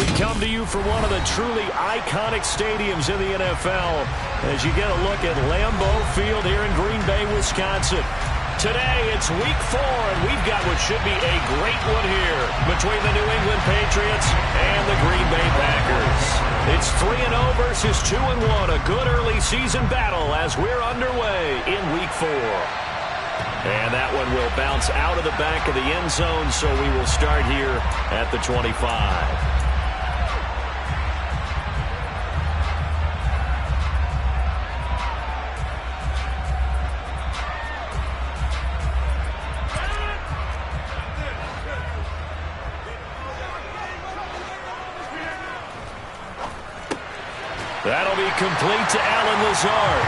We come to you from one of the truly iconic stadiums in the NFL as you get a look at Lambeau Field here in Green Bay, Wisconsin. Today, it's Week 4, and we've got what should be a great one here between the New England Patriots and the Green Bay Packers. It's 3-0 versus 2-1, a good early season battle as we're underway in Week 4. And that one will bounce out of the back of the end zone, so we will start here at the 25. That'll be complete to Allen Lazard.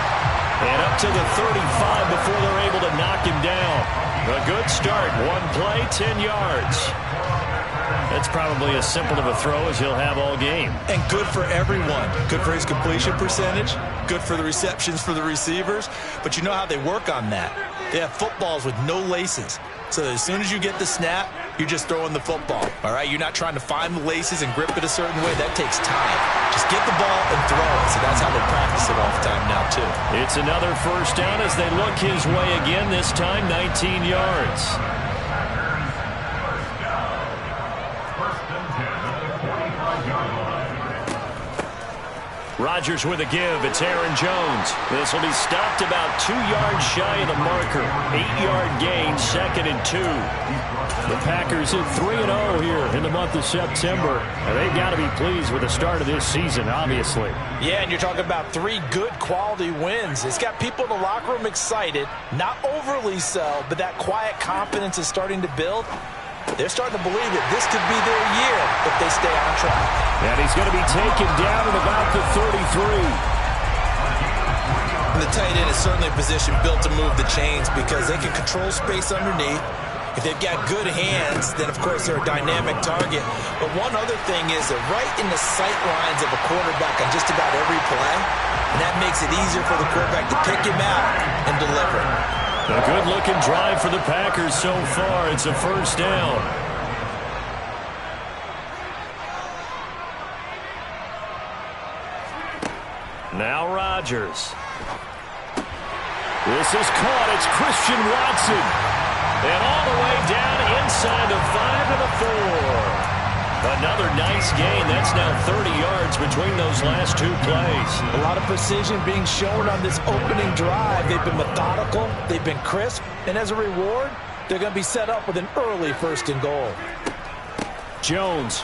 And up to the 35 before they're able to knock him down. A good start. One play, 10 yards. That's probably as simple of a throw as he'll have all game. And good for everyone. Good for his completion percentage. Good for the receptions for the receivers. But you know how they work on that. They have footballs with no laces. So as soon as you get the snap, you're just throwing the football. All right, you're not trying to find the laces and grip it a certain way. That takes time. Just get the ball and throw it. So that's how they practice it all the time now, too. It's another first down as they look his way again, this time 19 yards. Rodgers with a give. It's Aaron Jones. This will be stopped about 2 yards shy of the marker. 8-yard gain, 2nd and 2. The Packers at 3-0 here in the month of September. And they've got to be pleased with the start of this season, obviously. Yeah, and you're talking about 3 good quality wins. It's got people in the locker room excited, not overly so, but that quiet confidence is starting to build. They're starting to believe that this could be their year if they stay on track. And he's going to be taken down at about the 33. And the tight end is certainly a position built to move the chains because they can control space underneath. If they've got good hands, then, of course, they're a dynamic target. But one other thing is they're right in the sight lines of a quarterback on just about every play. And that makes it easier for the quarterback to pick him out and deliver. A good-looking drive for the Packers so far. It's a first down. Now Rodgers. This is caught. It's Christian Watson. And all the way down inside the 5 to the 4. Another nice gain. That's now 30 yards between those last 2 plays. A lot of precision being shown on this opening drive. They've been methodical. They've been crisp. And as a reward, they're going to be set up with an early 1st and goal. Jones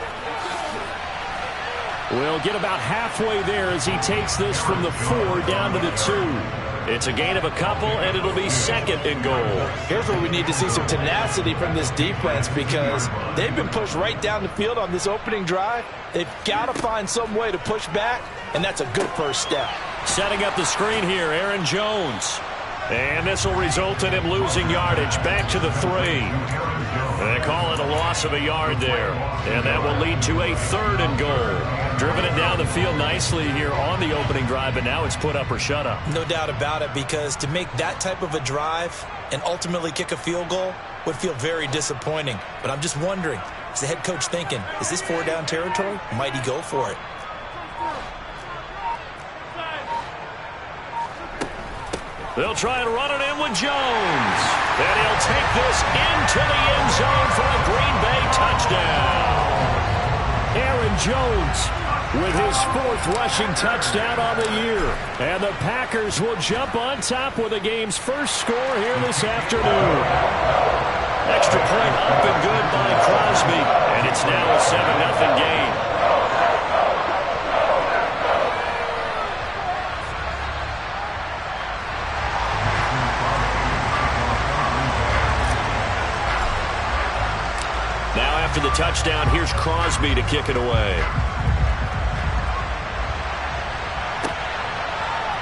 will get about halfway there as he takes this from the 4 down to the 2. It's a gain of a couple, and it'll be 2nd and goal. Here's where we need to see some tenacity from this defense because they've been pushed right down the field on this opening drive. They've got to find some way to push back, and that's a good first step. Setting up the screen here, Aaron Jones. And this will result in him losing yardage back to the 3. They call it a loss of a yard there. And that will lead to a 3rd and goal. Driven it down the field nicely here on the opening drive, but now it's put up or shut up. No doubt about it, because to make that type of a drive and ultimately kick a field goal would feel very disappointing. But I'm just wondering, is the head coach thinking, is this 4-down territory? Might he go for it? They'll try and run it in with Jones. And he'll take this into the end zone for a Green Bay touchdown. Aaron Jones with his 4th rushing touchdown on the year. And the Packers will jump on top with the game's first score here this afternoon. Extra point up and good by Crosby. And it's now a 7-0 game. After the touchdown, here's Crosby to kick it away.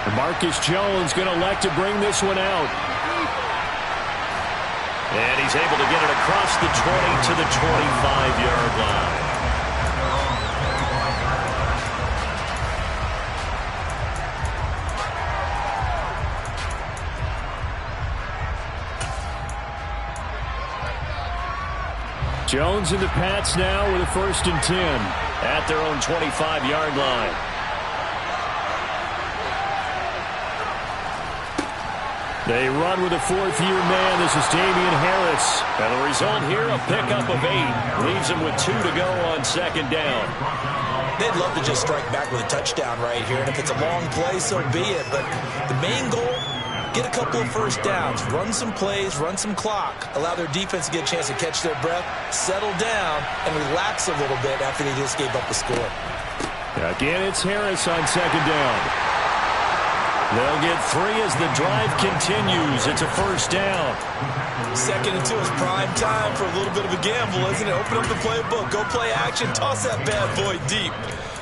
And Marcus Jones going to elect to bring this one out. And he's able to get it across the 20 to the 25-yard line. Jones and the Pats now with a 1st and 10. at their own 25-yard line. They run with a fourth-year man. This is Damian Harris. And the result here, a pickup of 8. Leaves them with 2 to go on second down. They'd love to just strike back with a touchdown right here. And if it's a long play, so be it. But the main goal, get a couple of first downs. Run some plays, run some clock. Allow their defense to get a chance to catch their breath, settle down, and relax a little bit after they just gave up the score. Again, it's Harris on second down. They'll get 3 as the drive continues. It's a first down. 2nd and 2 is prime time for a little bit of a gamble, isn't it? Open up the playbook, go play action, toss that bad boy deep.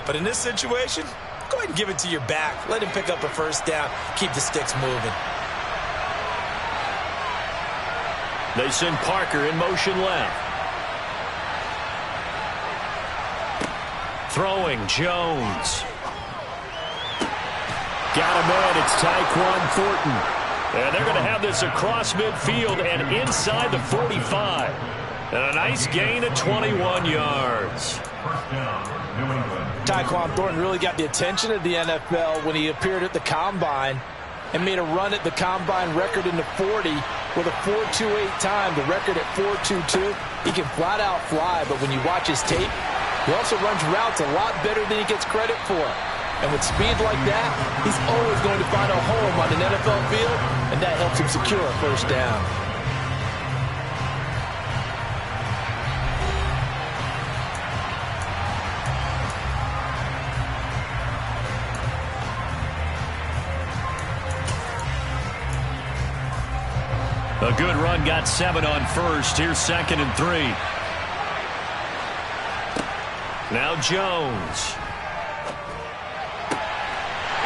But in this situation, go ahead and give it to your back. Let him pick up a first down. Keep the sticks moving. They send Parker in motion left. Throwing Jones. Got a man. It's Tyquan Thornton. And they're going to have this across midfield and inside the 45. And a nice gain of 21 yards. Tyquan Thornton really got the attention of the NFL when he appeared at the Combine and made a run at the Combine record in the 40 with a 4.28 time. The record at 4.22. He can flat out fly, but when you watch his tape, he also runs routes a lot better than he gets credit for. And with speed like that, he's always going to find a home on an NFL field, and that helps him secure a first down. A good run, got 7 on first. Here's 2nd and 3. Now Jones.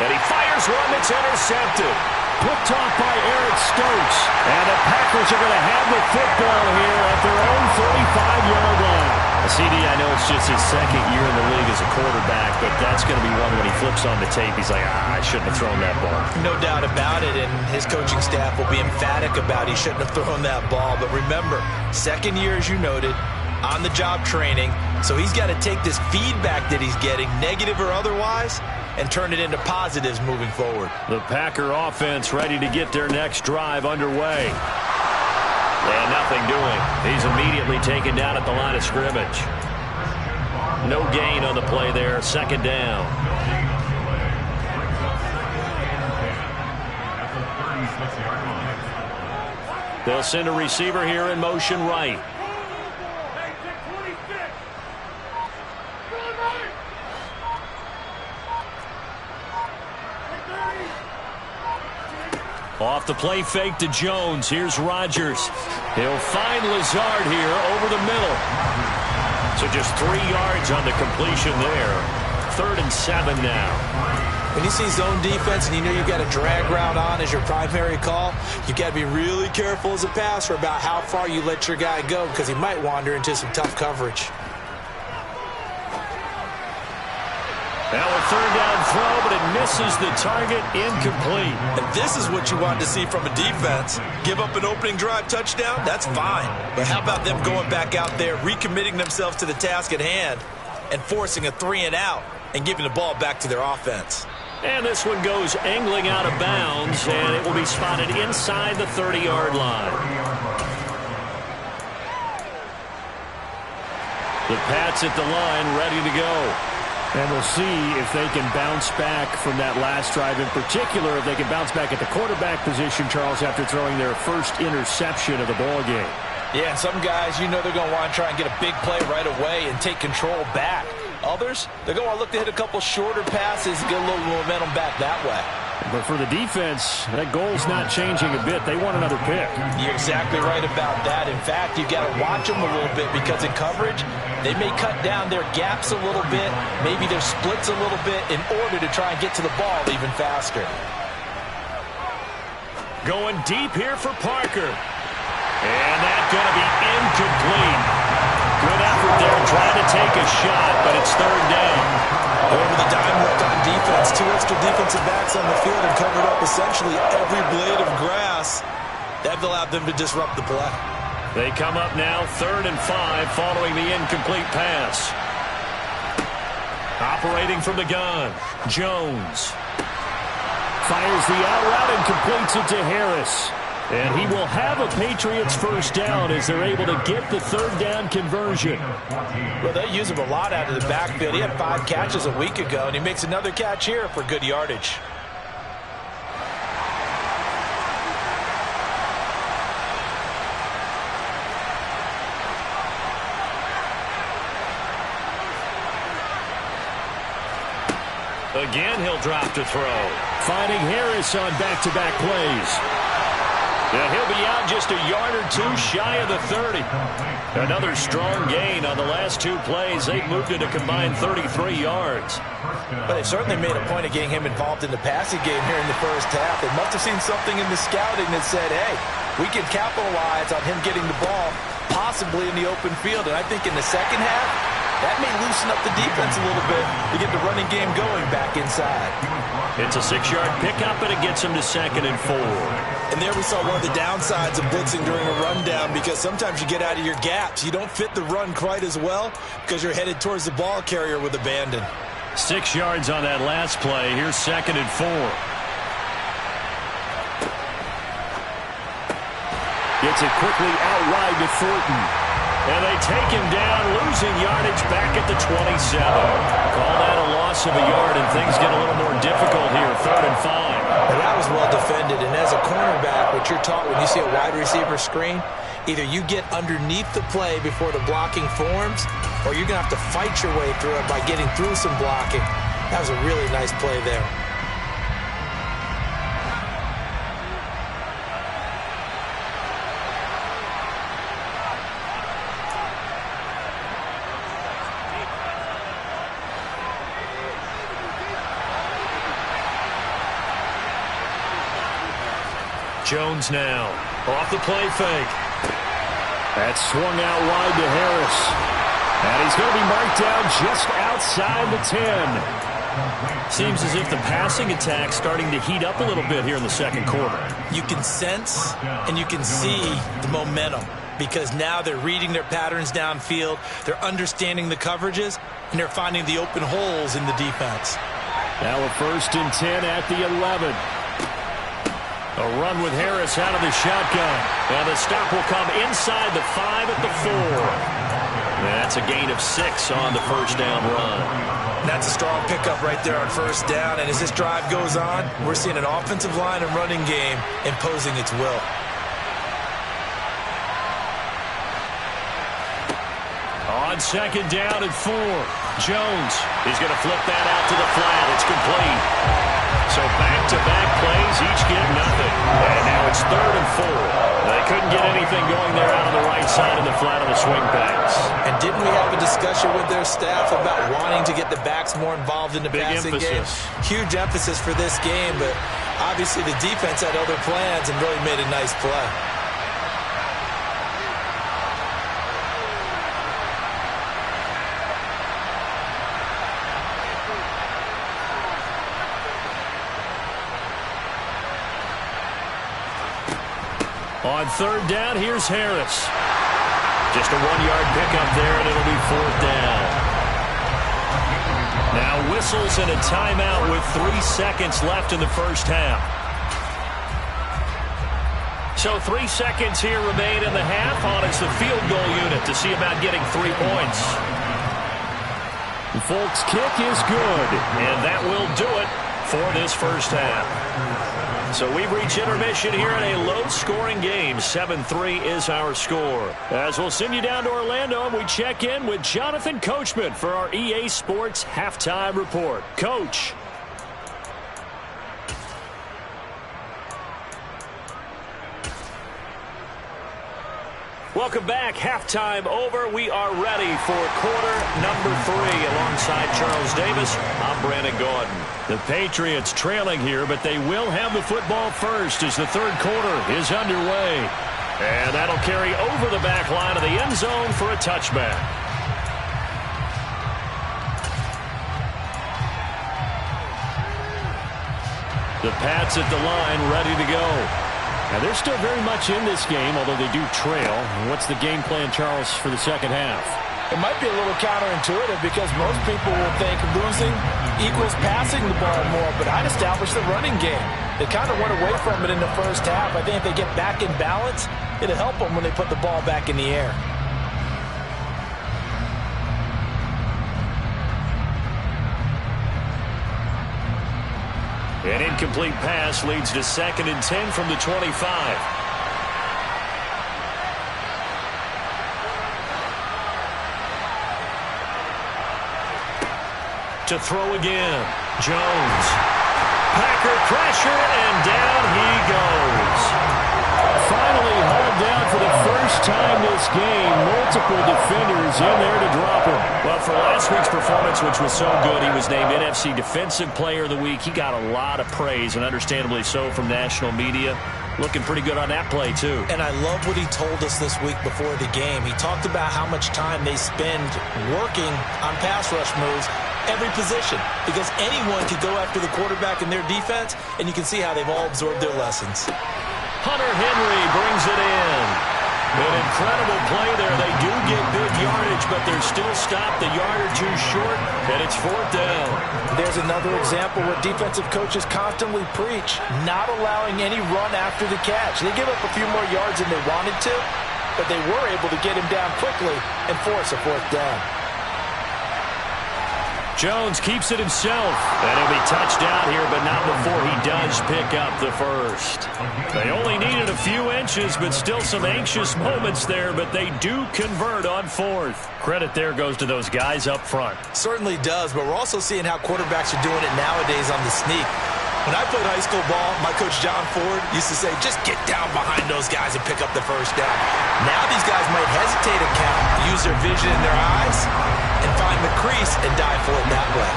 And he fires one that's intercepted. Picked off by Eric Stokes. And the Packers are going to have the football here at their own 45-yard line. CD, I know it's just his 2nd year in the league as a quarterback, but that's going to be one when he flips on the tape. He's like, I shouldn't have thrown that ball. No doubt about it, and his coaching staff will be emphatic about he shouldn't have thrown that ball. But remember, 2nd year, as you noted, on-the-job training. So he's got to take this feedback that he's getting, negative or otherwise, and turn it into positives moving forward. The Packer offense ready to get their next drive underway. And nothing doing. He's immediately taken down at the line of scrimmage. No gain on the play there. 2nd down. They'll send a receiver here in motion right. Off the play fake to Jones. Here's Rodgers. He'll find Lazard here over the middle. So just 3 yards on the completion there. 3rd and 7 now. When you see zone defense and you know you've got a drag route on as your primary call, you've got to be really careful as a passer about how far you let your guy go because he might wander into some tough coverage. Now a 3rd down throw, but it misses the target, incomplete. And this is what you want to see from a defense. Give up an opening drive touchdown, that's fine. But how about them going back out there, recommitting themselves to the task at hand, and forcing a 3 and out, and giving the ball back to their offense. And this one goes angling out of bounds, and it will be spotted inside the 30-yard line. The Pats at the line, ready to go. And we'll see if they can bounce back from that last drive. In particular, if they can bounce back at the quarterback position, Charles, after throwing their first interception of the ball game. Yeah, and some guys, you know they're going to want to try and get a big play right away and take control back. Others, they're going to look to hit a couple shorter passes and get a little momentum back that way. But for the defense, that goal's not changing a bit. They want another pick. You're exactly right about that. In fact, you've got to watch them a little bit because in coverage, they may cut down their gaps a little bit, maybe their splits a little bit in order to try and get to the ball even faster. Going deep here for Parker. And that's going to be incomplete. Good effort there trying to take a shot, but it's 3rd down. Over the dime left on defense. 2 extra defensive backs on the field and covered up essentially every blade of grass. That allowed them to disrupt the play. They come up now 3rd and 5 following the incomplete pass. Operating from the gun, Jones. Fires the out route and completes it to Harris. And he will have a Patriots first down as they're able to get the third down conversion. Well, they use him a lot out of the backfield. He had 5 catches a week ago, and he makes another catch here for good yardage. Again, he'll drop to throw. Finding Harris on back-to-back plays. Yeah, he'll be out just a yard or two shy of the 30. Another strong gain on the last 2 plays. They've moved it a combined 33 yards. But they certainly made a point of getting him involved in the passing game here in the first half. They must have seen something in the scouting that said, hey, we can capitalize on him getting the ball, possibly in the open field. And I think in the second half, that may loosen up the defense a little bit to get the running game going back inside. It's a 6-yard pickup, and it gets him to 2nd and 4. And there we saw one of the downsides of blitzing during a rundown, because sometimes you get out of your gaps. You don't fit the run quite as well because you're headed towards the ball carrier with abandon. 6 yards on that last play. Here's 2nd and 4. Gets it quickly out wide to Thornton. And they take him down, losing yardage back at the 27. Call that a loss of a yard, and things get a little more difficult here. 3rd and 5. Well, that was well defended, and as a cornerback, what you're taught when you see a wide receiver screen, either you get underneath the play before the blocking forms, or you're going to have to fight your way through it by getting through some blocking. That was a really nice play there. Jones now, off the play fake. That's swung out wide to Harris. And he's going to be marked down just outside the 10. Seems as if the passing attack's starting to heat up a little bit here in the second quarter. You can sense and you can see the momentum, because now they're reading their patterns downfield, they're understanding the coverages, and they're finding the open holes in the defense. Now a 1st and 10 at the 11. A run with Harris out of the shotgun. And the stop will come inside the 5 at the 4. That's a gain of 6 on the first down run. That's a strong pickup right there on first down. And as this drive goes on, we're seeing an offensive line and running game imposing its will. On 2nd down and 4. Jones is going to flip that out to the flat. It's complete. So back-to-back plays, each get nothing. And now it's 3rd and 4. They couldn't get anything going there out on the right side of the flat on the swing pass. And didn't we have a discussion with their staff about wanting to get the backs more involved in the passing game? Huge emphasis for this game, but obviously the defense had other plans and really made a nice play. On 3rd down, here's Harris. Just a 1-yard pickup there, and it'll be 4th down. Now whistles and a timeout with 3 seconds left in the first half. So 3 seconds here remain in the half. On it's the field goal unit to see about getting 3 points. The Folks' kick is good, and that will do it for this first half. So we've reached intermission here in a low-scoring game. 7-3 is our score. As we'll send you down to Orlando, and we check in with Jonathan Coachman for our EA Sports Halftime Report. Coach. Welcome back. Halftime over. We are ready for quarter number 3. Alongside Charles Davis, I'm Brandon Gordon. The Patriots trailing here, but they will have the football first as the third quarter is underway. And that'll carry over the back line of the end zone for a touchback. The Pats at the line, ready to go. Now, they're still very much in this game, although they do trail. What's the game plan, Charles, for the second half? It might be a little counterintuitive because most people will think losing equals passing the ball more, but I'd establish the running game. They kind of went away from it in the first half. I think if they get back in balance, it'll help them when they put the ball back in the air. An incomplete pass leads to 2nd and 10 from the 25. To throw again. Jones. Packer pressure, and down he goes. Finally hauled down for the first time this game. Multiple defenders in there to drop him. Well, for last week's performance, which was so good, he was named NFC Defensive Player of the Week. He got a lot of praise, and understandably so, from national media. Looking pretty good on that play, too. And I love what he told us this week before the game. He talked about how much time they spend working on pass rush moves, every position, because anyone could go after the quarterback in their defense, and you can see how they've all absorbed their lessons. Hunter Henry brings it in. An incredible play there. They do get big yardage, but they're still stopped a yard or two short, and it's 4th down. There's another example where defensive coaches constantly preach, not allowing any run after the catch. They give up a few more yards than they wanted to, but they were able to get him down quickly and force a 4th down. Jones keeps it himself, and he'll be touched out here, but not before he does pick up the first. They only needed a few inches, but still some anxious moments there, but they do convert on 4th. Credit there goes to those guys up front. Certainly does, but we're also seeing how quarterbacks are doing it nowadays on the sneak. When I played high school ball, my coach John Ford used to say, just get down behind those guys and pick up the first down. Now these guys might hesitate and count, use their vision in their eyes, and find the crease and dive for it that way.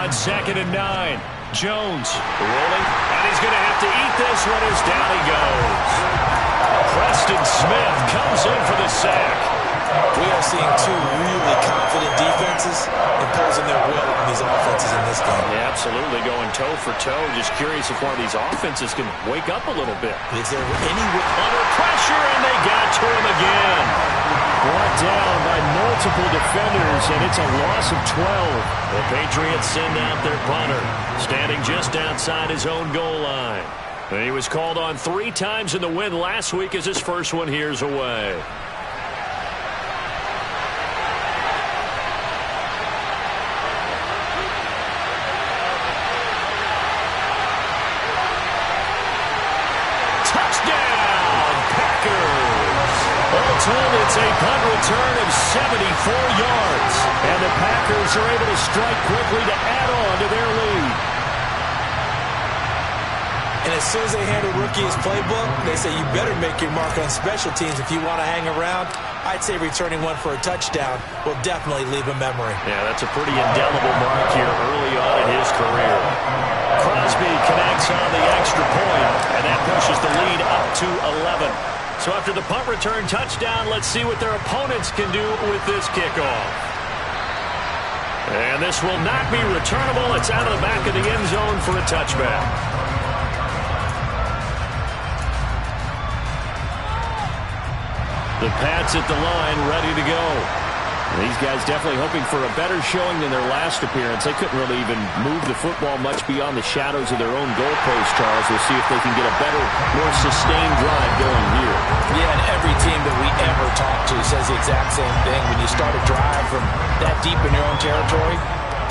On 2nd and 9, Jones rolling, and he's going to have to eat this one as down he goes. Preston Smith comes in for the sack. We are seeing two really confident defenses imposing their will on these offenses in this game. Yeah, absolutely, going toe for toe. Just curious if one of these offenses can wake up a little bit. Is there any under pressure, and they got to him again. Brought down by multiple defenders, and it's a loss of 12. The Patriots send out their punter, standing just outside his own goal line. And he was called on 3 times in the win last week as his first one here's away. It's a punt return of 74 yards. And the Packers are able to strike quickly to add on to their lead. And as soon as they hand a rookie his playbook, they say you better make your mark on special teams if you want to hang around. I'd say returning one for a touchdown will definitely leave a memory. Yeah, that's a pretty indelible mark here early on in his career. Crosby connects on the extra point, and that pushes the lead up to 11. So after the punt return touchdown, let's see what their opponents can do with this kickoff. And this will not be returnable. It's out of the back of the end zone for a touchback. The Pats at the line, ready to go. These guys definitely hoping for a better showing than their last appearance. They couldn't really even move the football much beyond the shadows of their own goalpost, Charles. We'll see if they can get a better, more sustained drive going here. Yeah, and every team that we ever talk to says the exact same thing. When you start a drive from that deep in your own territory,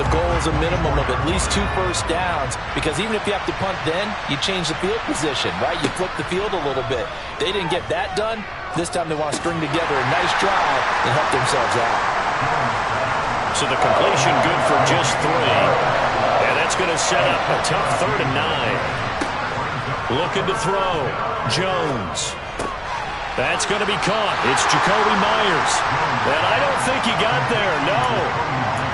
the goal is a minimum of at least 2 first downs, because even if you have to punt then, you change the field position, right? You flip the field a little bit. They didn't get that done. This time they want to string together a nice drive and help themselves out. So the completion good for just 3. And that's going to set up a tough 3rd and 9. Looking to throw. Jones. That's going to be caught. It's Jacoby Myers. And I don't think he got there, no.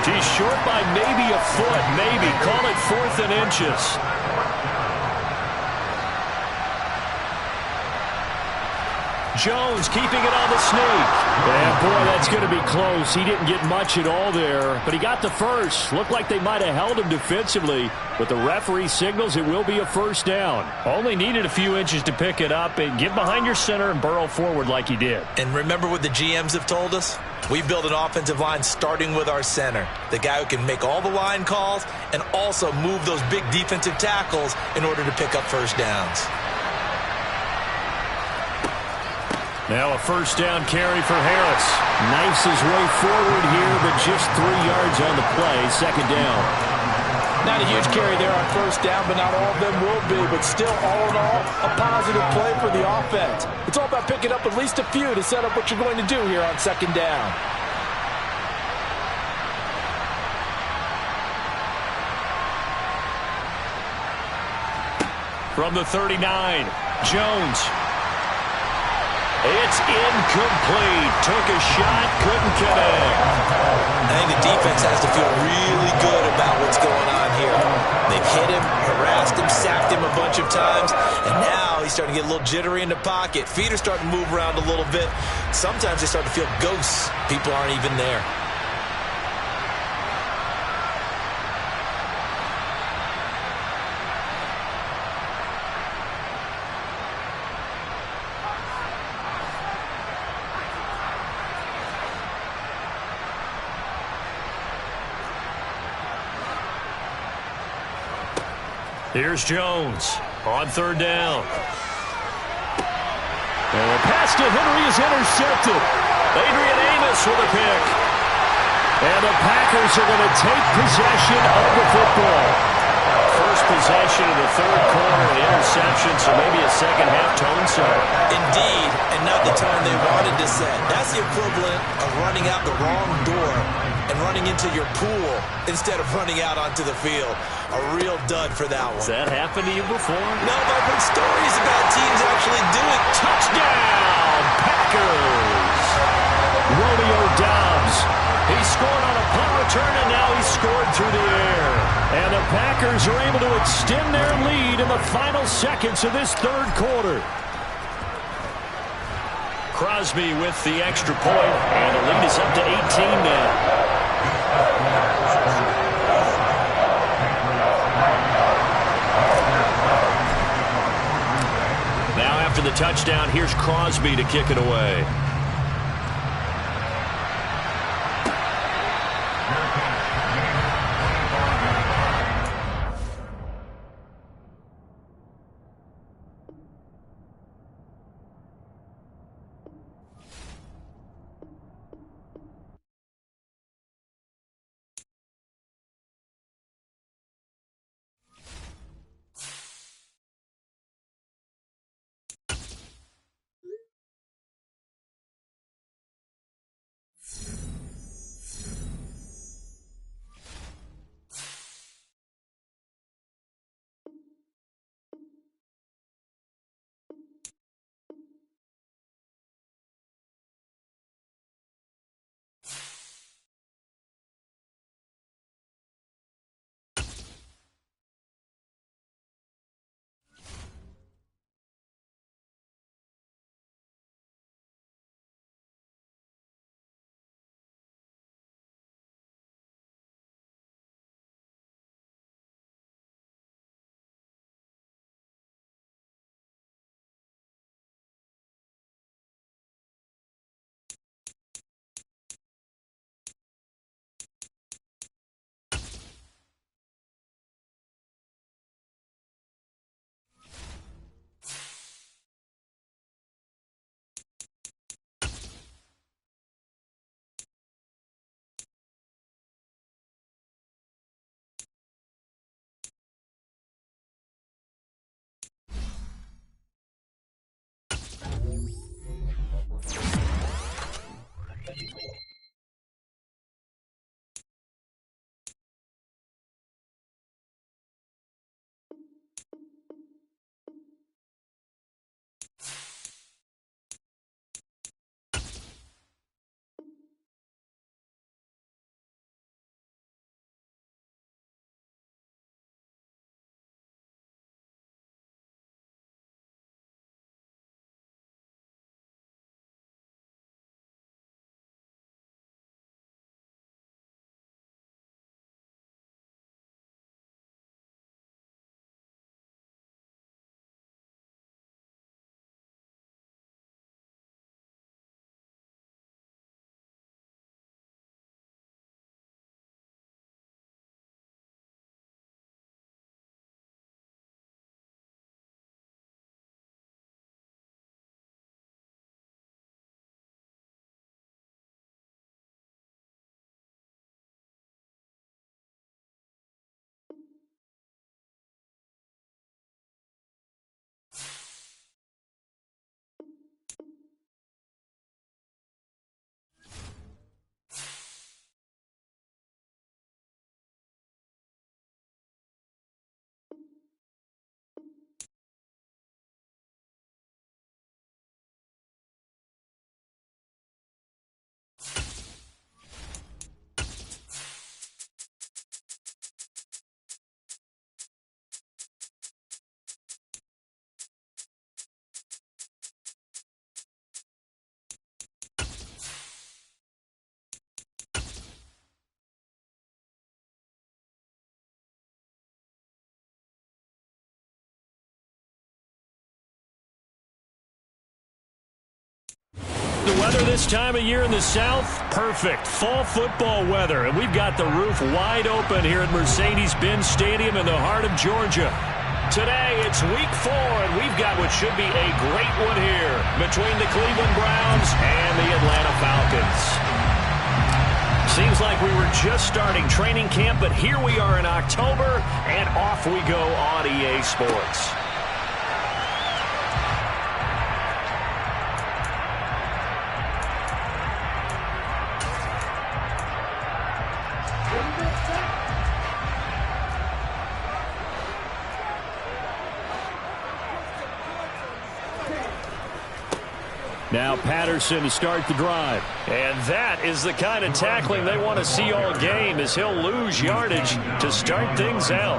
He's short by maybe a foot, maybe. Call it 4th and inches. Jones keeping it on the sneak. And, boy, that's going to be close. He didn't get much at all there, but he got the first. Looked like they might have held him defensively, but the referee signals it will be a first down. Only needed a few inches to pick it up and get behind your center and burrow forward like he did. And remember what the GMs have told us? We build an offensive line starting with our center, the guy who can make all the line calls and also move those big defensive tackles in order to pick up first downs. Now a first down carry for Harris. Knifes his way forward here, but just 3 yards on the play. Second down. Not a huge carry there on first down, but not all of them will be. But still, all in all, a positive play for the offense. It's all about picking up at least a few to set up what you're going to do here on second down. From the 39, Jones. It's incomplete. Took a shot, couldn't connect. I think the defense has to feel really good about what's going on here. They've hit him, harassed him, sacked him a bunch of times, and now he's starting to get a little jittery in the pocket. Feet are starting to move around a little bit. Sometimes they start to feel ghosts. People aren't even there. Here's Jones on third down. And the pass to Henry is intercepted. Adrian Amos with a pick. And the Packers are going to take possession of the football. First possession of the third quarter, an interception, so maybe a second-half tone setter. Indeed, and not the tone they wanted to set. That's the equivalent of running out the wrong door and running into your pool instead of running out onto the field. A real dud for that one. Has that happened to you before? No, but I've heard stories about teams actually do it. Touchdown, Packers! Romeo Doubs. He scored on a punt return, and now he scored through the air. And the Packers are able to extend their lead in the final seconds of this third quarter. Crosby with the extra point, and the lead is up to 18 now. Now after the touchdown, here's Crosby to kick it away. The weather this time of year in the South, perfect. Fall football weather. And we've got the roof wide open here at Mercedes-Benz Stadium in the heart of Georgia. Today, it's week 4, and we've got what should be a great one here between the Cleveland Browns and the Atlanta Falcons. Seems like we were just starting training camp, but here we are in October, and off we go on EA Sports. Now Patterson to start the drive. And that is the kind of tackling they want to see all game, as he'll lose yardage to start things out.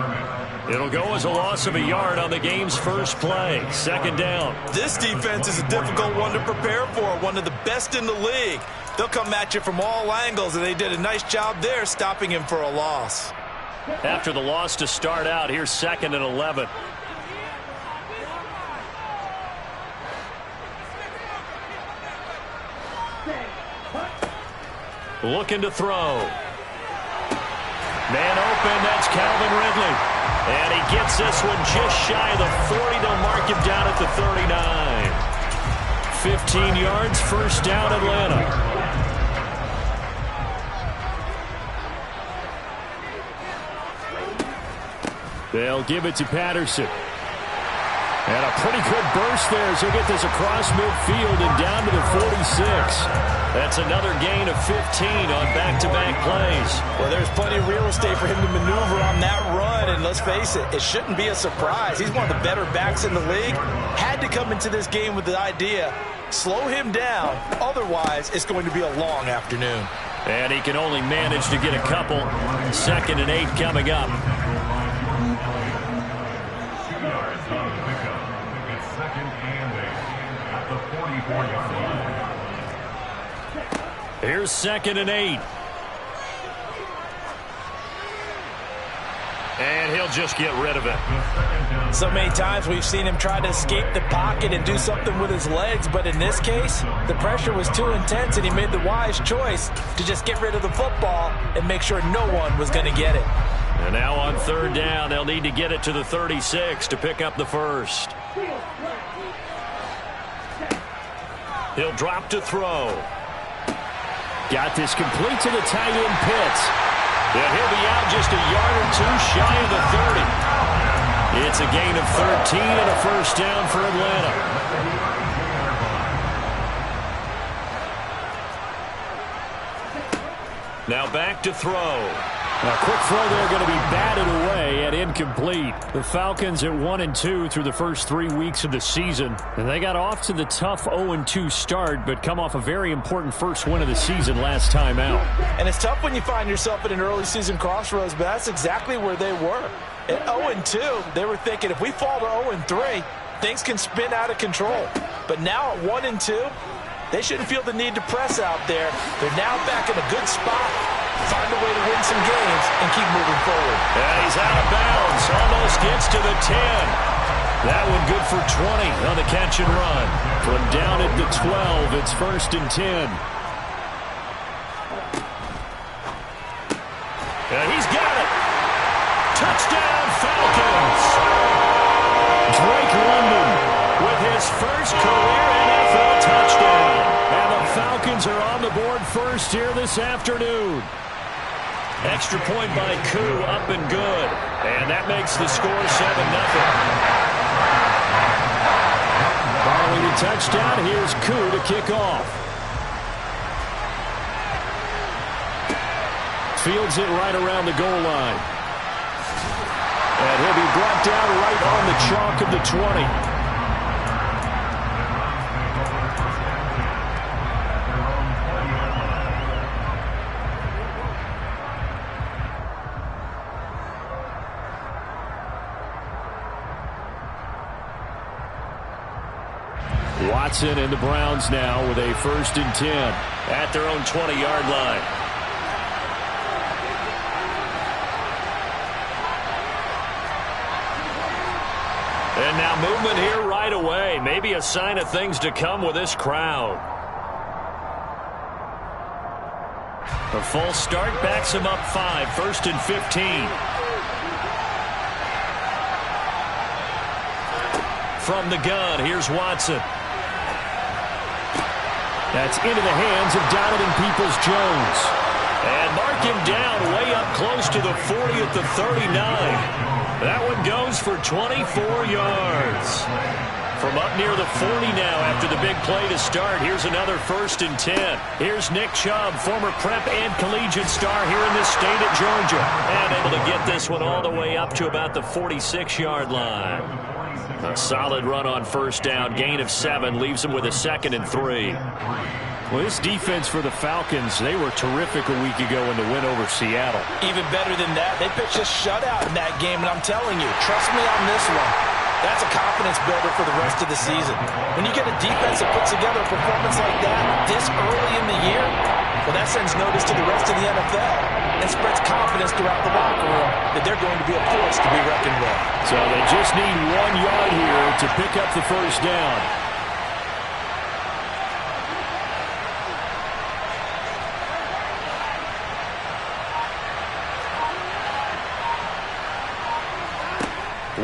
It'll go as a loss of a yard on the game's first play. Second down. This defense is a difficult one to prepare for, one of the best in the league. They'll come at you from all angles, and they did a nice job there stopping him for a loss. After the loss to start out, here's 2nd and 11. Looking to throw. Man open, that's Calvin Ridley. And he gets this one just shy of the 40. They'll mark him down at the 39. 15 yards, first down, Atlanta. They'll give it to Patterson. And a pretty good burst there as he'll get this across midfield and down to the 46. That's another gain of 15 on back-to-back plays. Well, there's plenty of real estate for him to maneuver on that run, and let's face it, it shouldn't be a surprise. He's one of the better backs in the league. Had to come into this game with the idea, slow him down, otherwise it's going to be a long afternoon. And he can only manage to get a couple. 2nd and 8 coming up. Here's 2nd and 8. And he'll just get rid of it. So many times we've seen him try to escape the pocket and do something with his legs, but in this case, the pressure was too intense and he made the wise choice to just get rid of the football and make sure no one was going to get it. And now on 3rd down, they'll need to get it to the 36 to pick up the first. He'll drop to throw. Got this complete to the tight end Pitts. And he'll be out just a yard or two shy of the 30. It's a gain of 13 and a first down for Atlanta. Now back to throw. A quick throw there going to be batted away and incomplete. The Falcons at 1-2 through the first 3 weeks of the season. And they got off to the tough 0-2 start, but come off a very important first win of the season last time out. And it's tough when you find yourself at an early season crossroads, but that's exactly where they were. At 0-2, they were thinking if we fall to 0-3, things can spin out of control. But now at 1-2, they shouldn't feel the need to press out there. They're now back in a good spot. Find a way to win some games and keep moving forward. And he's out of bounds. Almost gets to the 10. That one good for 20 on the catch and run. From down at the 12, it's 1st and 10. And he's got it. Touchdown, Falcons. Drake London with his first career NFL touchdown. And the Falcons are on the board first here this afternoon. Extra point by Koo, up and good. And that makes the score 7-0. Following the touchdown, here's Koo to kick off. Fields it right around the goal line. And he'll be brought down right on the chalk of the 20. Watson and the Browns now with a 1st and 10 at their own 20-yard line. And now movement here right away. Maybe a sign of things to come with this crowd. A false start backs him up 5, 1st and 15. From the gun, here's Watson. That's into the hands of Donovan Peoples-Jones. And mark him down way up close to the 40 at the 39. That one goes for 24 yards. From up near the 40 now after the big play to start. Here's another 1st and 10. Here's Nick Chubb, former prep and collegiate star here in this state of Georgia. And able to get this one all the way up to about the 46-yard line. A solid run on 1st down. Gain of 7 leaves him with a 2nd and 3. Well, this defense for the Falcons, they were terrific a week ago in the win over Seattle. Even better than that, they pitched a shutout in that game, and I'm telling you, trust me on this one. That's a confidence builder for the rest of the season. When you get a defense that puts together a performance like that this early in the year, well, that sends notice to the rest of the NFL and spreads confidence throughout the locker room that they're going to be a force to be reckoned with. So they just need 1 yard here to pick up the 1st down.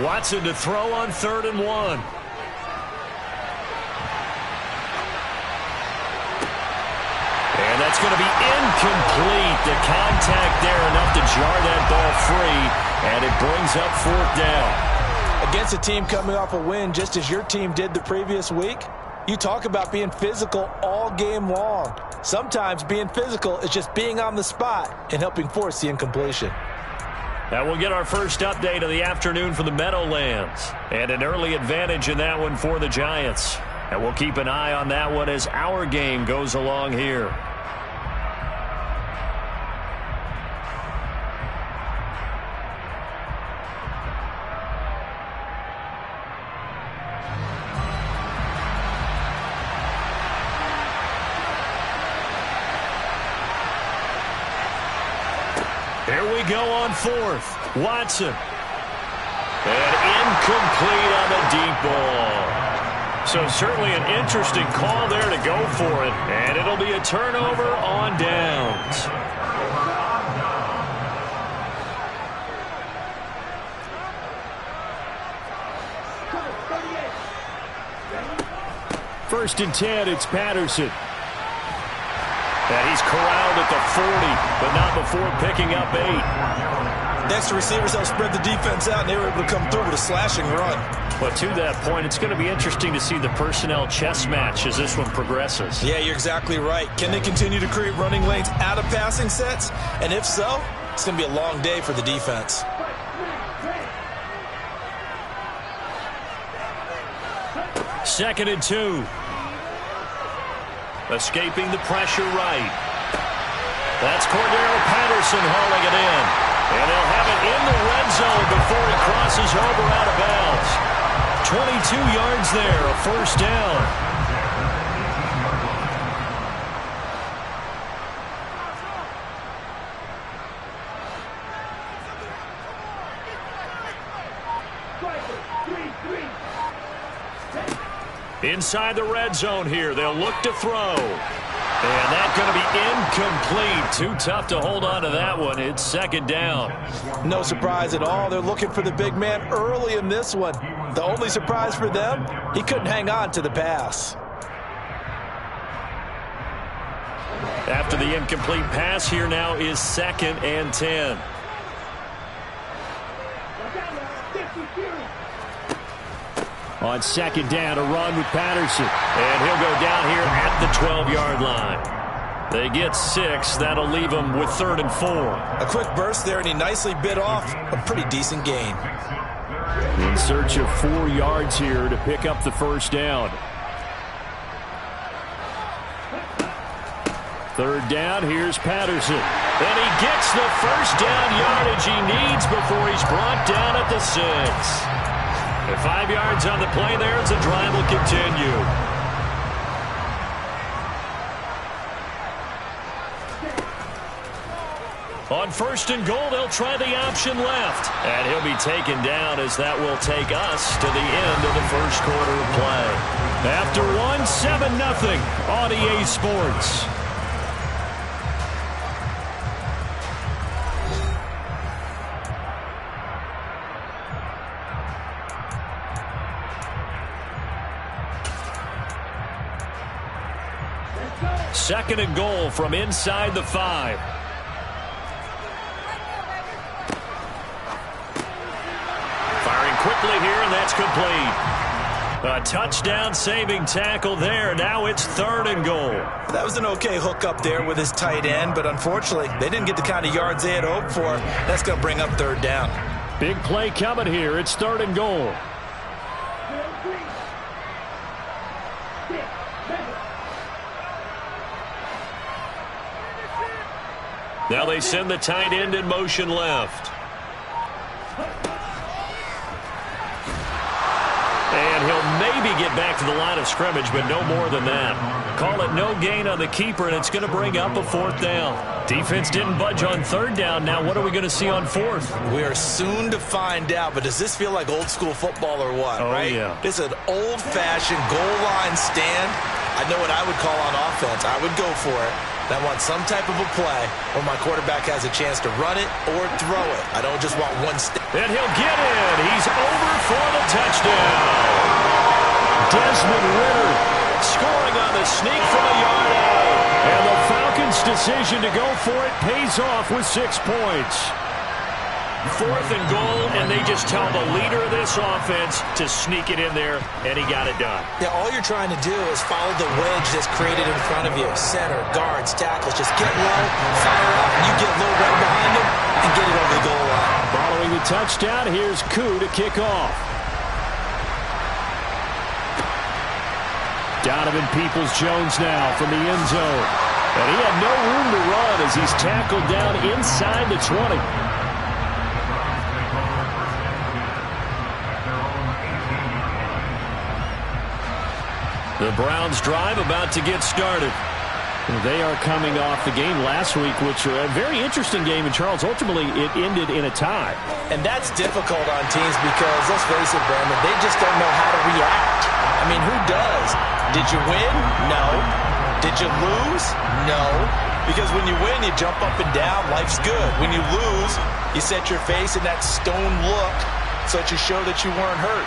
Watson to throw on 3rd and 1. And that's going to be incomplete. The contact there enough to jar that ball free, and it brings up 4th down. Against a team coming off a win just as your team did the previous week, you talk about being physical all game long. Sometimes being physical is just being on the spot and helping force the incompletion. Now we'll get our first update of the afternoon for the Meadowlands. And an early advantage in that one for the Giants. And we'll keep an eye on that one as our game goes along here. Here we go on 4th. Watson. And incomplete on the deep ball. So certainly an interesting call there to go for it. And it'll be a turnover on downs. First and 10, it's Patterson. And he's corralled at the 40, but not before picking up 8. Next to receivers, they'll spread the defense out, and they were able to come through with a slashing run. But to that point, it's going to be interesting to see the personnel chess match as this one progresses. Yeah, you're exactly right. Can they continue to create running lanes out of passing sets? And if so, it's going to be a long day for the defense. Second and 2. Escaping the pressure right. That's Cordero Patterson hauling it in. And they'll have it in the red zone before it crosses over out of bounds. 22 yards there, a 1st down. Inside the red zone here, they'll look to throw. And that's going to be incomplete. Too tough to hold on to that one. It's 2nd down. No surprise at all. They're looking for the big man early in this one. The only surprise for them, he couldn't hang on to the pass. After the incomplete pass, here now is 2nd and 10. On 2nd down, a run with Patterson. And he'll go down here at the 12-yard line. They get 6. That'll leave them with 3rd and 4. A quick burst there, and he nicely bit off a pretty decent gain. In search of 4 yards here to pick up the 1st down. 3rd down, here's Patterson. And he gets the 1st down yardage he needs before he's brought down at the 6. 5 yards on the play there as the drive will continue. On 1st and goal, they'll try the option left. And he'll be taken down as that will take us to the end of the 1st quarter of play. After 7-0 on EA Sports. 2nd and goal from inside the 5. Firing quickly here, and that's complete. A touchdown-saving tackle there. Now it's 3rd and goal. That was an okay hook up there with his tight end, but unfortunately, they didn't get the kind of yards they had hoped for. That's going to bring up 3rd down. Big play coming here. It's 3rd and goal. Now they send the tight end in motion left. And he'll maybe get back to the line of scrimmage, but no more than that. Call it no gain on the keeper, and it's going to bring up a 4th down. Defense didn't budge on 3rd down. Now what are we going to see on 4th? We are soon to find out, but does this feel like old school football or what, right? Yeah. This is an old-fashioned goal line stand. I know what I would call on offense. I would go for it. I want some type of a play where my quarterback has a chance to run it or throw it. I don't just want one step. And he'll get in. He's over for the touchdown. Desmond Ridder scoring on the sneak from a yard out. And the Falcons' decision to go for it pays off with 6 points. 4th and goal, and they just tell the leader of this offense to sneak it in there, and he got it done. Yeah, all you're trying to do is follow the wedge that's created in front of you. Center, guards, tackles, just get low, fire up, and you get low right behind them and get it over the goal line. Following the touchdown, here's Koo to kick off. Donovan Peoples-Jones now from the end zone. And he had no room to run as he's tackled down inside the 20. The Browns drive about to get started. They are coming off the game last week, which was a very interesting game in Charles. Ultimately, it ended in a tie. And that's difficult on teams because, let's face it, Brandon, they just don't know how to react. I mean, who does? Did you win? No. Did you lose? No. Because when you win, you jump up and down. Life's good. When you lose, you set your face in that stone look so that you show that you weren't hurt.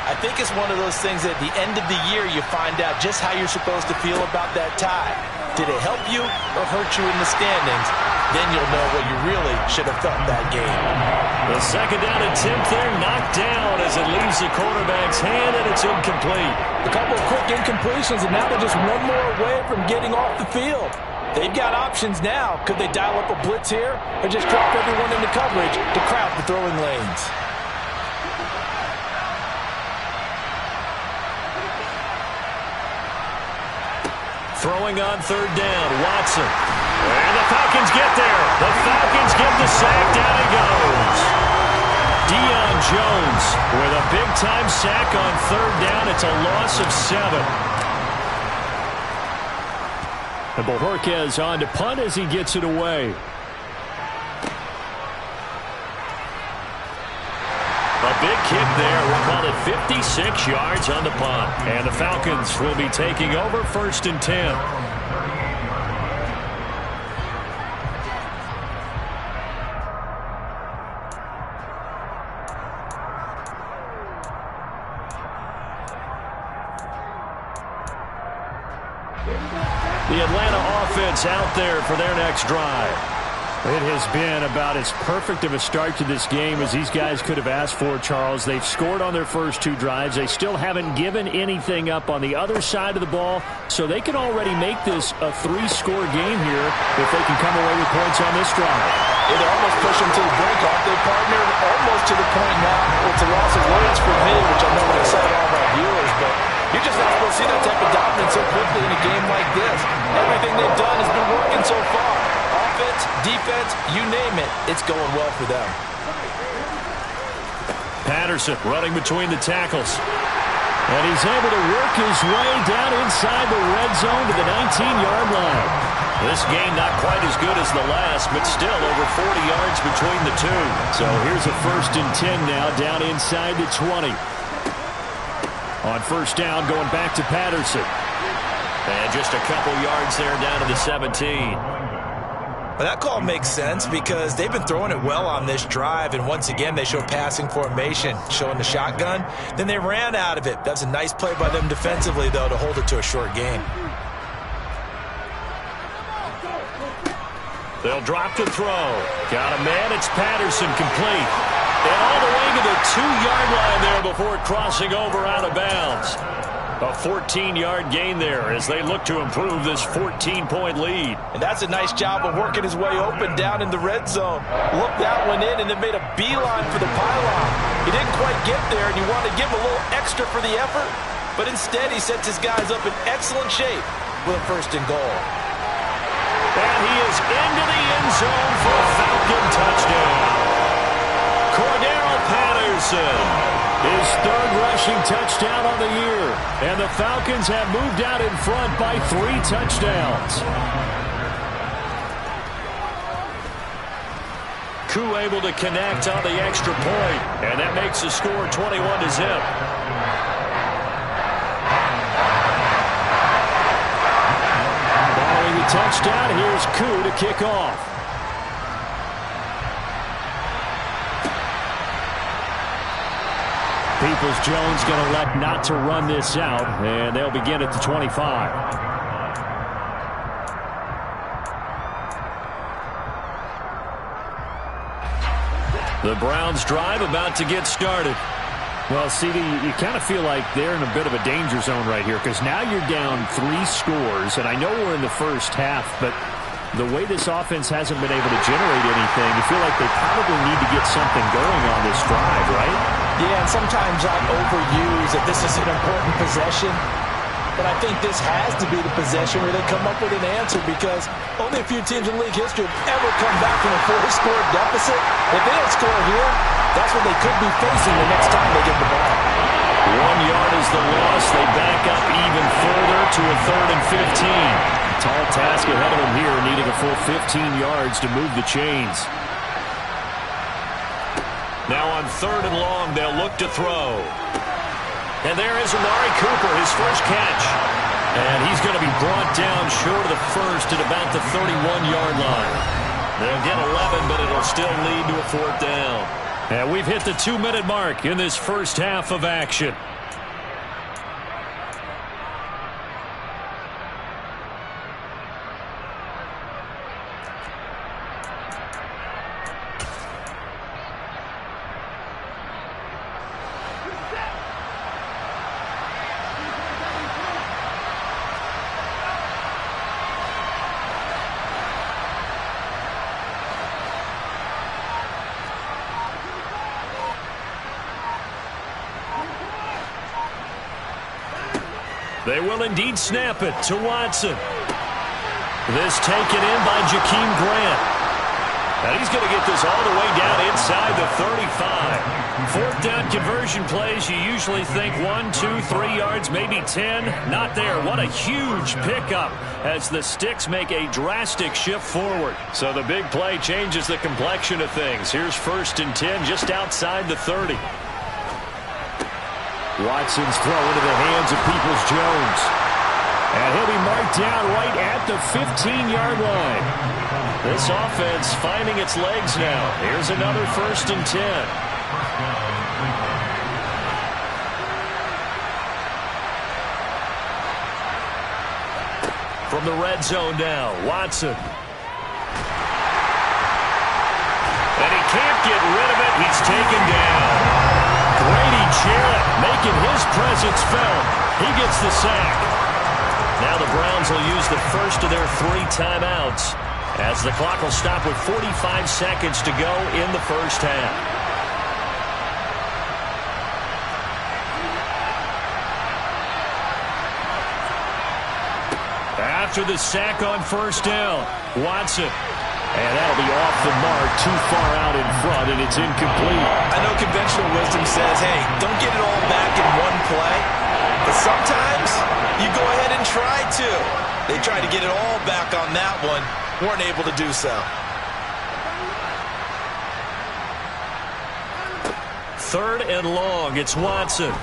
I think it's one of those things that at the end of the year you find out just how you're supposed to feel about that tie. Did it help you or hurt you in the standings? Then you'll know what you really should have felt that game. The 2nd down attempt there knocked down as it leaves the quarterback's hand, and it's incomplete. A couple of quick incompletions, and now they're just one more away from getting off the field. They've got options now. Could they dial up a blitz here or just drop everyone into coverage to crowd the throwing lanes? Throwing on 3rd down, Watson. And the Falcons get there. The Falcons get the sack. Down he goes. Deion Jones with a big-time sack on 3rd down. It's a loss of 7. And Bojorquez on to punt as he gets it away. A big kick there. We'll call it 56 yards on the punt. And the Falcons will be taking over 1st and 10. The Atlanta offense out there for their next drive. It has been about as perfect of a start to this game as these guys could have asked for, Charles. They've scored on their first 2 drives. They still haven't given anything up on the other side of the ball, so they can already make this a 3-score game here if they can come away with points on this drive. It almost pushed them to the brink, aren't they, partner? Almost to the point now. It's a loss of words for me, which I know would excite all of our viewers, but you're just not supposed to see that type of dominance so quickly in a game like this. Everything they've done has been working so far. Offense, defense, you name it, it's going well for them. Patterson running between the tackles. And he's able to work his way down inside the red zone to the 19-yard line. This game not quite as good as the last, but still over 40 yards between the two. So here's a 1st and 10 now down inside the 20. On 1st down, going back to Patterson. And just a couple yards there down to the 17. Well, that call makes sense because they've been throwing it well on this drive, and once again they show passing formation, showing the shotgun. Then they ran out of it. That's a nice play by them defensively, though, to hold it to a short game. They'll drop to throw. Got a man. It's Patterson, complete. And all the way to the 2-yard line there before crossing over out of bounds. A 14-yard gain there as they look to improve this 14-point lead. And that's a nice job of working his way open down in the red zone. Looked that one in and then made a beeline for the pylon. He didn't quite get there, and you want to give him a little extra for the effort. But instead, he sets his guys up in excellent shape with a 1st and goal. And he is into the end zone for a Falcon touchdown. Cordero Patterson. His 3rd rushing touchdown on the year. And the Falcons have moved out in front by 3 touchdowns. Koo able to connect on the extra point. And that makes the score 21-0. Following the touchdown, here's Koo to kick off. Peoples-Jones going to elect not to run this out, and they'll begin at the 25. The Browns drive about to get started. Well, CD, you kind of feel like they're in a bit of a danger zone right here because now you're down 3 scores, and I know we're in the first half, but the way this offense hasn't been able to generate anything, you feel like they probably need to get something going on this drive, right? Yeah, and sometimes I overuse that this is an important possession. But I think this has to be the possession where they come up with an answer because only a few teams in league history have ever come back from a 4-score deficit. If they don't score here, that's what they could be facing the next time they get the ball. 1 yard is the loss. They back up even further to a 3rd and 15. Tall task ahead of them here, needing a full 15 yards to move the chains. Now on 3rd and long, they'll look to throw. And there is Amari Cooper, his first catch. And he's going to be brought down short of the first at about the 31-yard line. They'll get 11, but it'll still lead to a 4th down. And we've hit the 2-minute mark in this first half of action. They will indeed snap it to Watson. This taken in by Jakeem Grant. And he's going to get this all the way down inside the 35. 4th down conversion plays, you usually think 1, 2, 3 yards, maybe 10. Not there. What a huge pickup as the Sticks make a drastic shift forward. So the big play changes the complexion of things. Here's 1st and 10 just outside the 30. Watson's throw into the hands of Peoples-Jones. And he'll be marked down right at the 15-yard line. This offense finding its legs now. Here's another 1st and 10. From the red zone now, Watson. And he can't get rid of it. He's taken down. Grady Jarrett making his presence felt. He gets the sack. Now the Browns will use the first of their 3 timeouts as the clock will stop with 45 seconds to go in the first half. After the sack on 1st down, Watson. And that'll be off the mark, too far out in front, and it's incomplete. I know conventional wisdom says, hey, don't get it all back in one play. But sometimes you go ahead and try to. They tried to get it all back on that one. Weren't able to do so. 3rd and long. It's Watson.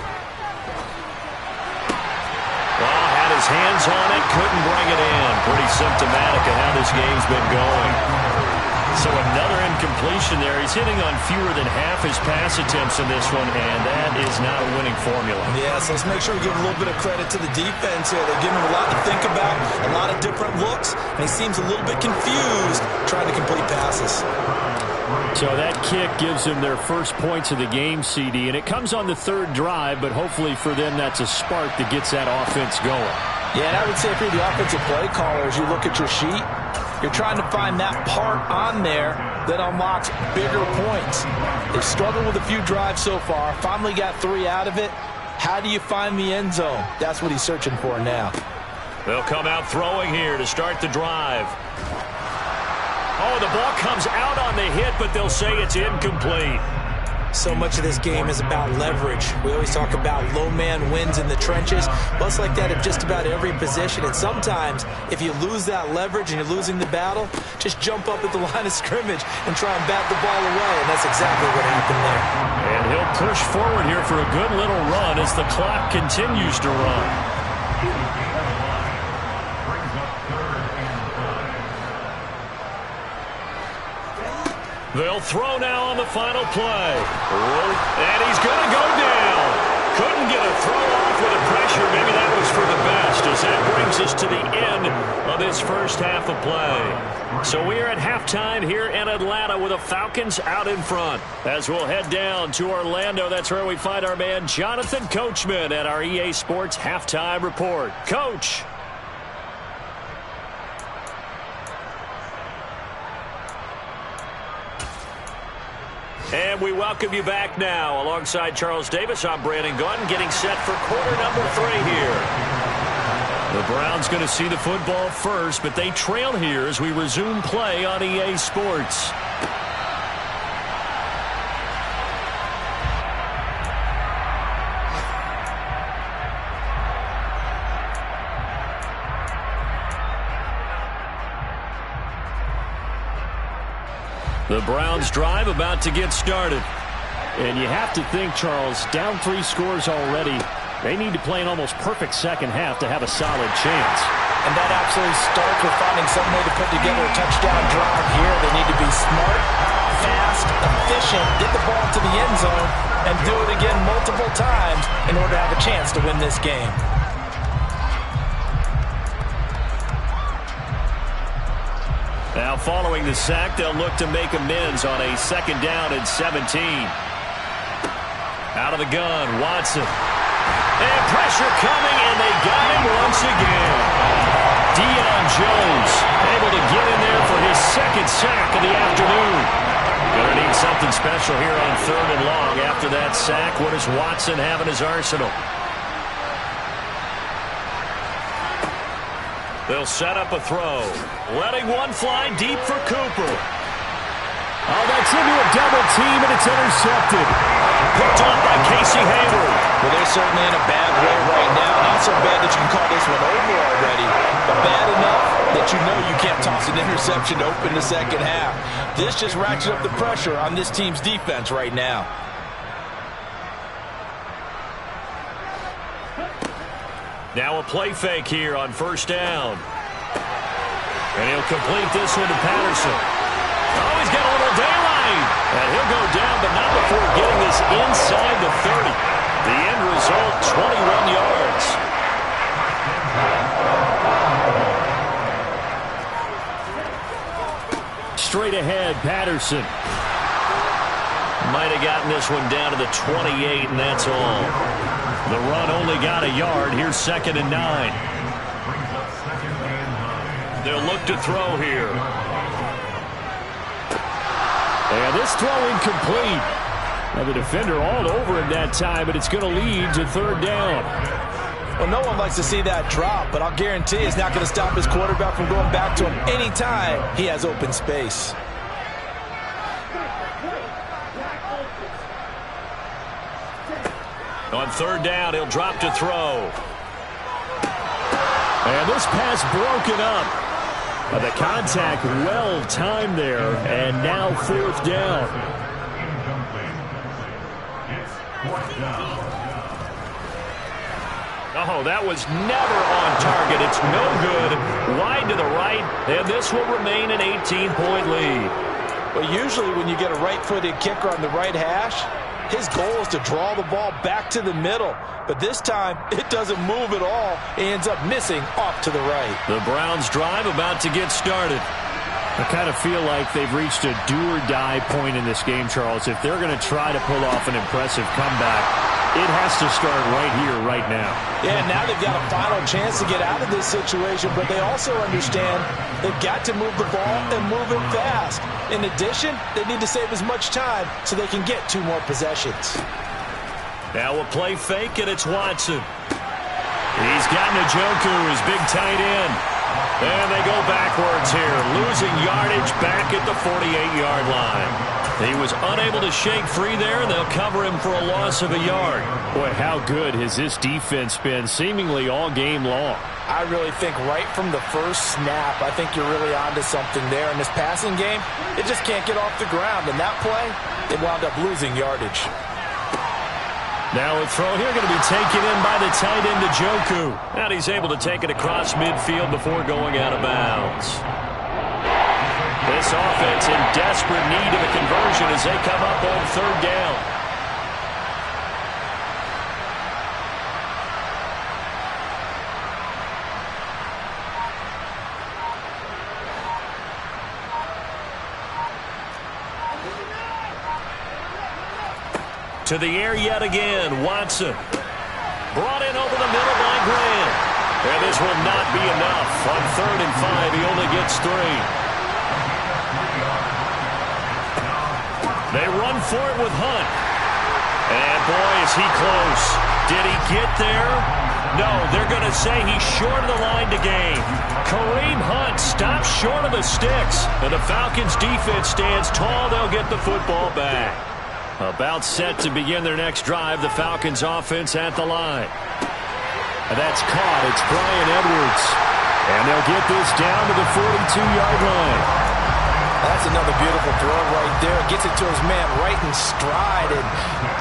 Well, had his hands on it, couldn't bring it in. Pretty symptomatic of how this game's been going. So another incompletion there. He's hitting on fewer than half his pass attempts in this one, and that is not a winning formula. Yeah, so let's make sure we give a little bit of credit to the defense here. They're giving him a lot to think about, a lot of different looks, and he seems a little bit confused trying to complete passes. So that kick gives them their first points of the game, CD, and it comes on the third drive, but hopefully for them that's a spark that gets that offense going. Yeah, and I would say if you're the offensive play caller, as you look at your sheet, you're trying to find that part on there that unlocks bigger points. They've struggled with a few drives so far, finally got 3 out of it. How do you find the end zone? That's what he's searching for now. They'll come out throwing here to start the drive. Oh, the ball comes out on the hit, but they'll say it's incomplete. So much of this game is about leverage. We always talk about low man wins in the trenches. Well, it's like that at just about every position. And sometimes, if you lose that leverage and you're losing the battle, just jump up at the line of scrimmage and try and bat the ball away. And that's exactly what happened there. And he'll push forward here for a good little run as the clock continues to run. They'll throw now on the final play. And he's going to go down. Couldn't get a throw off with the pressure. Maybe that was for the best, as that brings us to the end of this first half of play. So we are at halftime here in Atlanta with the Falcons out in front. As we'll head down to Orlando, that's where we find our man Jonathan Coachman at our EA Sports Halftime Report. Coach. And we welcome you back now. Alongside Charles Davis, I'm Brandon Gaudin, getting set for quarter number 3 here. The Browns going to see the football first, but they trail here as we resume play on EA Sports. The Browns drive about to get started. And you have to think, Charles, down 3 scores already. They need to play an almost perfect second half to have a solid chance. And that absolutely starts with finding some way to put together a touchdown drive here. They need to be smart, fast, efficient, get the ball to the end zone, and do it again multiple times in order to have a chance to win this game. Now following the sack, they'll look to make amends on a 2nd down and 17. Out of the gun, Watson. And pressure coming, and they got him once again. Deion Jones able to get in there for his 2nd sack of the afternoon. Gonna need something special here on 3rd and long. After that sack, what does Watson have in his arsenal? They'll set up a throw. Letting one fly deep for Cooper. Oh, that's into a double team, and it's intercepted. Picked off by Casey Hayward. Well, they're certainly in a bad way right now. Not so bad that you can call this one over already, but bad enough that you know you can't toss an interception to open the second half. This just ratchets up the pressure on this team's defense right now. Now a play fake here on 1st down. And he'll complete this one to Patterson. Oh, he's got a little daylight. And he'll go down, but not before getting this inside the 30. The end result, 21 yards. Straight ahead, Patterson. Might have gotten this one down to the 28, and that's all. The run only got a yard. Here's 2nd and 9. They'll look to throw here. And this throw incomplete. Now the defender all over him that time, but it's going to lead to 3rd down. Well, no one likes to see that drop, but I'll guarantee it's not going to stop his quarterback from going back to him anytime he has open space. On 3rd down, he'll drop to throw. And this pass broken up. The contact well timed there, and now 4th down. Oh, that was never on target. It's no good. Wide to the right, and this will remain an 18-point lead. Well, usually when you get a right-footed kicker on the right hash, his goal is to draw the ball back to the middle. But this time, it doesn't move at all. He ends up missing off to the right. The Browns drive about to get started. I kind of feel like they've reached a do-or-die point in this game, Charles. If they're going to try to pull off an impressive comeback, it has to start right here, right now. Yeah, now they've got a final chance to get out of this situation, but they also understand they've got to move the ball and move it fast. In addition, they need to save as much time so they can get 2 more possessions. Now a play fake, and it's Watson. He's got Njoku, his big tight end. And they go backwards here, losing yardage back at the 48-yard line. He was unable to shake free there, and they'll cover him for a loss of a yard. Boy, how good has this defense been seemingly all game long? I really think right from the first snap, I think you're really onto something there. In this passing game, it just can't get off the ground. And that play, they wound up losing yardage. Now a throw here going to be taken in by the tight end Njoku. And he's able to take it across midfield before going out of bounds. This offense in desperate need of a conversion as they come up on 3rd down. To the air yet again, Watson. Brought in over the middle by Graham. And this will not be enough. On 3rd and 5, he only gets 3. They run for it with Hunt. And boy, is he close. Did he get there? No, they're going to say he's short of the line to gain. Kareem Hunt stops short of the sticks. And the Falcons defense stands tall. They'll get the football back. About set to begin their next drive, the Falcons offense at the line. And that's caught. It's Bryan Edwards. And they'll get this down to the 42-yard line. That's another beautiful throw right there. Gets it to his man right in stride. And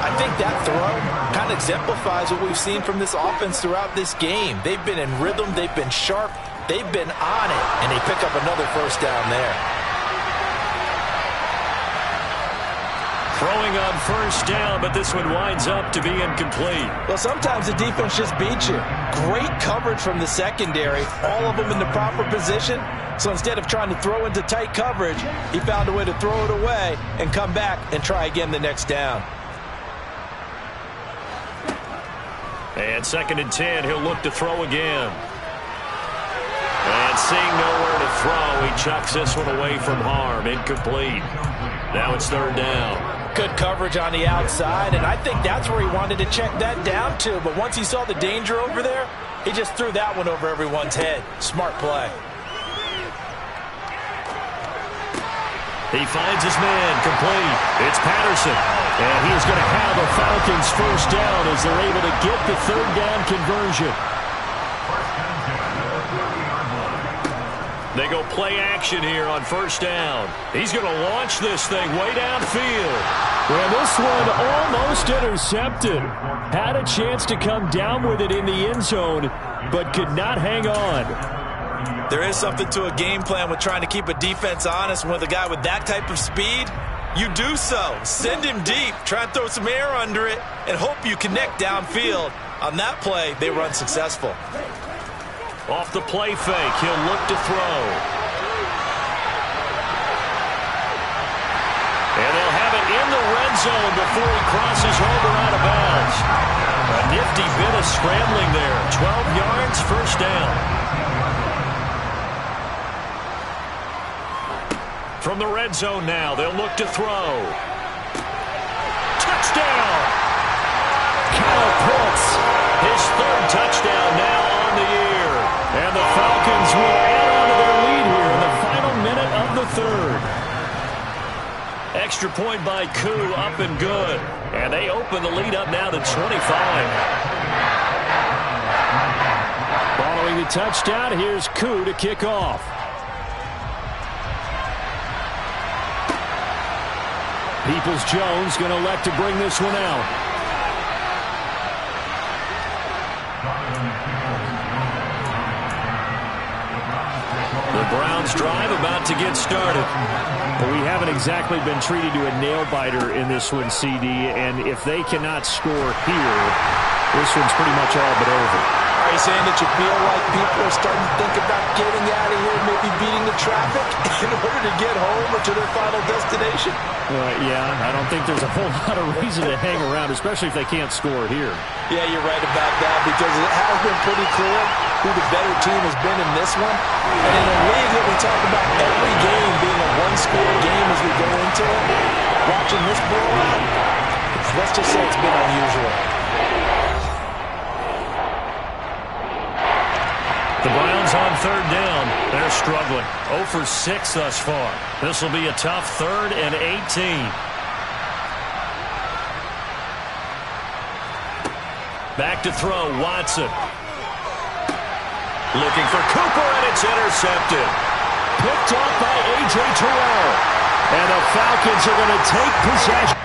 I think that throw kind of exemplifies what we've seen from this offense throughout this game. They've been in rhythm. They've been sharp. They've been on it. And they pick up another first down there. Throwing on 1st down, but this one winds up to be incomplete. Well, sometimes the defense just beats you. Great coverage from the secondary. All of them in the proper position. So instead of trying to throw into tight coverage, he found a way to throw it away and come back and try again the next down. And 2nd and 10, he'll look to throw again. And seeing nowhere to throw, he chucks this one away from harm. Incomplete. Now it's 3rd down. Good coverage on the outside, and I think that's where he wanted to check that down to. But once he saw the danger over there, he just threw that one over everyone's head. Smart play. He finds his man complete. It's Patterson. And he's going to have a Falcons first down as they're able to get the 3rd down conversion. They go play action here on 1st down. He's going to launch this thing way downfield. Well, this one almost intercepted. Had a chance to come down with it in the end zone, but could not hang on. There is something to a game plan with trying to keep a defense honest. With a guy with that type of speed, you do so. Send him deep, try and throw some air under it, and hope you connect downfield. On that play, they were unsuccessful. Off the play fake, he'll look to throw. And they'll have it in the red zone before he crosses over out of bounds. A nifty bit of scrambling there. 12 yards, first down. From the red zone now, they'll look to throw. Touchdown! Kyle Pitts, his 3rd touchdown now on the year. And the Falcons will add on to their lead here in the final minute of the 3rd. Extra point by Koo, up and good. And they open the lead up now to 25. Following the touchdown, here's Koo to kick off. Peoples-Jones going to elect to bring this one out. The Browns drive about to get started. Well, we haven't exactly been treated to a nail-biter in this one, CD, and if they cannot score here, this one's pretty much all but over. Are you saying that you feel like people are starting to think about getting out of here, maybe beating the traffic in order to get home or to their final destination? Yeah, I don't think there's a whole lot of reason to hang around, especially if they can't score here. Yeah, you're right about that, because it has been pretty clear who the better team has been in this one. And in a league that we talk about every game being a one-score game as we go into it, watching this blowout, let's just say it's been unusual. The Browns on third down. They're struggling. 0 for 6 thus far. This will be a tough 3rd and 18. Back to throw, Watson. Looking for Cooper, and it's intercepted. Picked off by A.J. Terrell. And the Falcons are going to take possession.